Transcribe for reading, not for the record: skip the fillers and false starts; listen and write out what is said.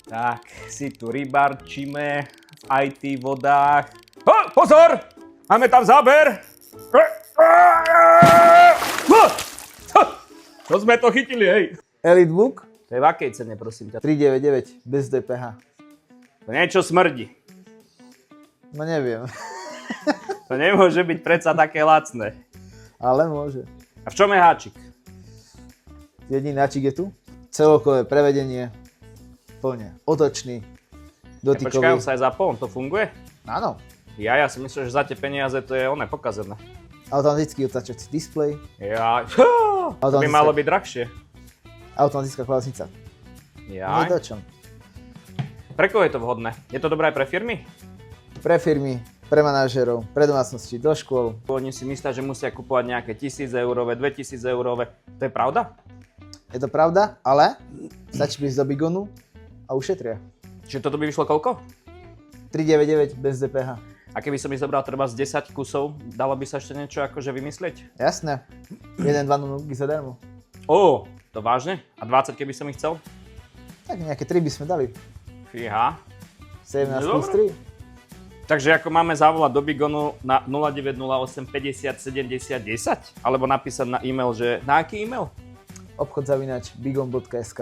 Tak, si tu rybarčíme v IT vodách. Pozor! Máme tam záber! To sme to chytili, hej. EliteBook To je v akej cene, prosím ťa? 399 bez DPH. To niečo smrdí. No neviem, To nemôže byť predsa také lacné. ale môže. A v čom je háčik? Jediný načík je tu. Celokové prevedenie. Plne. Otočný. Počkajú Dotykový. sa aj za pón, to funguje? Áno. Ja si myslím, že za tie peniaze to je pokazené. Automatický otáčací displej. Ja, to by malo byť drahšie. Automatická klávesnica. Ja. Nie dočom. Pre koho je to vhodné? Je to dobré aj pre firmy? Pre firmy, pre manažérov, pre domácnosti, do škôl. Oni si myslia, že musia kupovať nejaké 1000 eurové, 2000 eurové. To je pravda? Je to pravda, ale stačí prísť do Bigonu a ušetria. Čiže toto by vyšlo koľko? 399 bez DPH. A keby som ich zobral treba z 10 kusov, dalo by sa ešte niečo akože vymyslieť? Jasné. 1, 2 nuky zadarmo. To vážne? A 20 keby som ich chcel? Tak nejaké 3 by sme dali. Fíha. 17 No plus dobre. 3. Takže ako máme zavolať do Bigonu na 0908 50 70 10? Alebo napísať na e-mail, že na aký e-mail? Obchod@bigon.sk